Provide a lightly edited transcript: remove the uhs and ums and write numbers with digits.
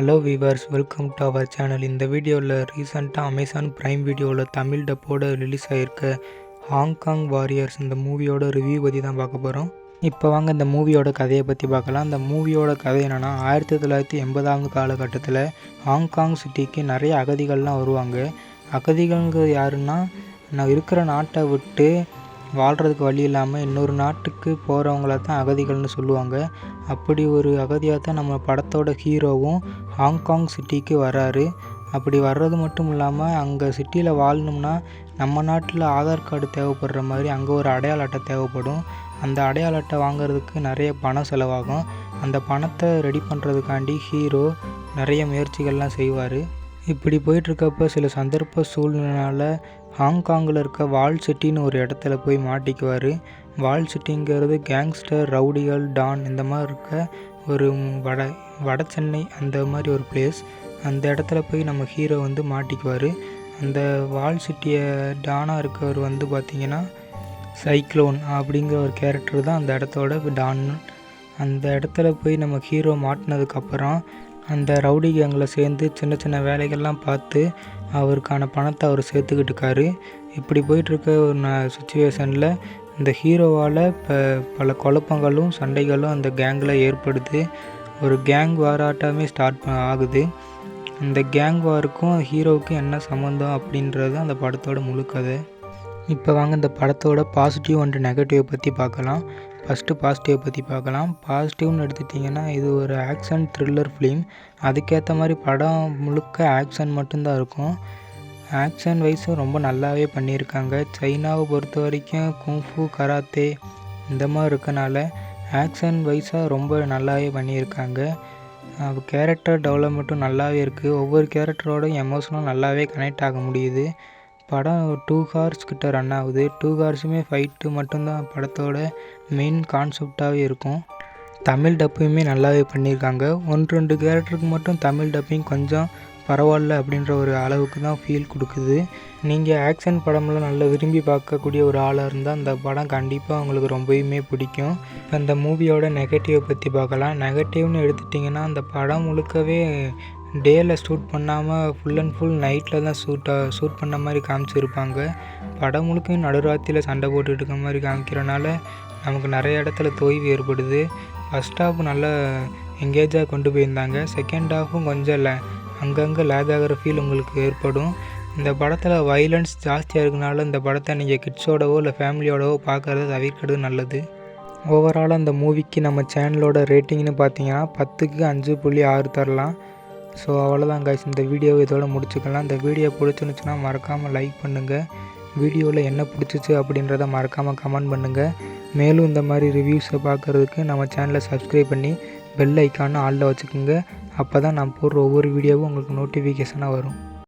Hello viewers, welcome to our channel. இந்த வீடியோவில் ரீசெண்டாக அமேசான் ப்ரைம் வீடியோவில் தமிழ் டப்போட ரிலீஸ் ஆகிருக்க ஹாங்காங் வாரியர்ஸ் இந்த மூவியோட ரிவ்யூ பற்றி தான் பார்க்க போகிறோம். இப்போ வாங்க இந்த மூவியோட கதையை பற்றி பார்க்கலாம். இந்த மூவியோட கதை என்னென்னா, 1980 காலகட்டத்தில் ஹாங்காங் சிட்டிக்கு நிறைய அகதிகள்லாம் வருவாங்க. அகதிகள்ங்கிறது யாருன்னா, நான் இருக்கிற நாட்டை விட்டு வாழ்கிறதுக்கு வழி இல்லாமல் இன்னொரு நாட்டுக்கு போகிறவங்கள தான் அகதிகள்னு சொல்லுவாங்க. அப்படி ஒரு அகதியாக தான் நம்ம படத்தோட ஹீரோவும் ஹாங்காங் சிட்டிக்கு வராரு. அப்படி வர்றது மட்டும் இல்லாமல், அங்கே சிட்டியில் வாழணும்னா நம்ம நாட்டில் ஆதார் கார்டு தேவைப்படுற மாதிரி அங்கே ஒரு அடையாள அட்டை தேவைப்படும். அந்த அடையாள அட்டை வாங்குறதுக்கு நிறைய பணம் செலவாகும். அந்த பணத்தை ரெடி பண்ணுறதுக்காண்டி ஹீரோ நிறைய முயற்சிகள்லாம் செய்வார். இப்படி போயிட்டுருக்கப்போ சில சந்தர்ப்ப சூழ்நிலையால் ஹாங்காங்கில் இருக்க வால் சிட்டின்னு ஒரு இடத்துல போய் மாட்டிக்குவார். வால் சிட்டிங்கிறது கேங்ஸ்டர், ரவுடிகள், டான் இந்த மாதிரி இருக்க ஒரு வட சென்னை அந்த மாதிரி ஒரு பிளேஸ். அந்த இடத்துல போய் நம்ம ஹீரோ மாட்டிக்குவார். அந்த வால் சிட்டியை டானாக இருக்கவர் பார்த்திங்கன்னா சைக்ளோன் அப்படிங்கிற ஒரு கேரக்டர் தான் அந்த இடத்தோட டான். அந்த இடத்துல போய் நம்ம ஹீரோ மாட்டினதுக்கப்புறம் அந்த ரவுடி கேங்கில் சேர்ந்து சின்ன சின்ன வேலைகள்லாம் பார்த்து அவருக்கான பணத்தை அவர் சேர்த்துக்கிட்டு இருக்காரு. இப்படி போயிட்டுருக்க ஒரு சுச்சுவேஷனில் இந்த ஹீரோவால் இப்போ பல குழப்பங்களும் சண்டைகளும் அந்த கேங்கில் ஏற்படுது. ஒரு கேங் வாராட்டமே ஸ்டார்ட் ஆகுது. இந்த கேங் வாருக்கும் ஹீரோவுக்கும் என்ன சம்மந்தம் அப்படின்றது அந்த படத்தோட முழு கதை. இப்போ வாங்க இந்த படத்தோட பாசிட்டிவ் அண்ட் நெகட்டிவ் பற்றி பார்க்கலாம். ஃபஸ்ட்டு பாசிட்டிவ் பற்றி பார்க்கலாம். பாசிட்டிவ்னு எடுத்துட்டிங்கன்னா, இது ஒரு ஆக்ஷன் த்ரில்லர் ஃபிலிம். அதுக்கேற்ற மாதிரி படம் முழுக்க ஆக்ஷன் மட்டும்தான் இருக்கும். ஆக்ஷன் வைஸும் ரொம்ப நல்லாவே பண்ணியிருக்காங்க. சைனாவை பொறுத்த வரைக்கும் குங்ஃபு, கராத்தே இந்த மாதிரி இருக்கனால ஆக்ஷன் வைஸாக ரொம்ப நல்லாவே பண்ணியிருக்காங்க. கேரக்டர் டெவலப்மெண்ட்டும் நல்லாவே இருக்குது. ஒவ்வொரு கேரக்டரோட எமோஷனும் நல்லாவே கனெக்ட் ஆக முடியுது. படம் 2 hours கிட்ட ரன் ஆகுது. 2 hours ஃபைட்டு மட்டும்தான் படத்தோட மெயின் கான்செப்டாகவே இருக்கும். தமிழ் டப்பிங்குமே நல்லாவே பண்ணியிருக்காங்க. 1-2 கேரக்டருக்கு மட்டும் தமிழ் டப்பிங் கொஞ்சம் பரவாயில்ல அப்படின்ற ஒரு அளவுக்கு தான் ஃபீல் கொடுக்குது. நீங்கள் ஆக்ஷன் படமெல்லாம் நல்லா விரும்பி பார்க்கக்கூடிய ஒரு ஆளாக இருந்தால் அந்த படம் கண்டிப்பாக உங்களுக்கு ரொம்பவுமே பிடிக்கும். இப்போ இந்த மூவியோட நெகட்டிவை பற்றி பார்க்கலாம். நெகட்டிவ்னு எடுத்துட்டிங்கன்னா, அந்த படம் முழுக்கவே டேயில் ஷூட் பண்ணாமல் ஃபுல் அண்ட் ஃபுல் நைட்டில் தான் ஷூட் பண்ண மாதிரி காமிச்சிருப்பாங்க. படம் முழுக்க நடுராத்திரியில் சண்டை போட்டுட்டு இருக்க மாதிரி காமிக்கிறனால நமக்கு நிறைய இடத்துல தொய்வு ஏற்படுது. ஃபஸ்ட் ஹாஃப் நல்லா எங்கேஜாக கொண்டு போயிருந்தாங்க. செகண்ட் ஹாஃபும் கொஞ்சம் அங்கங்கே லேக் ஆகிற ஃபீல் உங்களுக்கு ஏற்படும். இந்த படத்தில் வைலன்ஸ் ஜாஸ்தியாக இருக்கனால இந்த படத்தை நீங்கள் கிட்ஸோடவோ இல்லை ஃபேமிலியோடவோ பார்க்குறத தவிர்க்கிறது நல்லது. ஓவராலாக இந்த மூவிக்கு நம்ம சேனலோட ரேட்டிங்னு பார்த்தீங்கன்னா 10க்கு 5.6 தரலாம். ஸோ அவ்வளோதான் கைஸ், இந்த வீடியோவை இதோட முடிச்சுக்கலாம். இந்த வீடியோ பிடிச்சிருந்துச்சுன்னா மறக்காமல் லைக் பண்ணுங்கள். வீடியோவில் என்ன பிடிச்சிச்சு அப்படின்றத மறக்காமல் கமெண்ட் பண்ணுங்கள். மேலும் இந்த மாதிரி ரிவ்யூஸை பார்க்குறதுக்கு நம்ம சேனலை சப்ஸ்கிரைப் பண்ணி பெல் ஐக்கானை ஆளில் வச்சுக்கோங்க. அப்போ தான் நான் போடுற ஒவ்வொரு வீடியோவும் உங்களுக்கு நோட்டிஃபிகேஷனாக வரும்.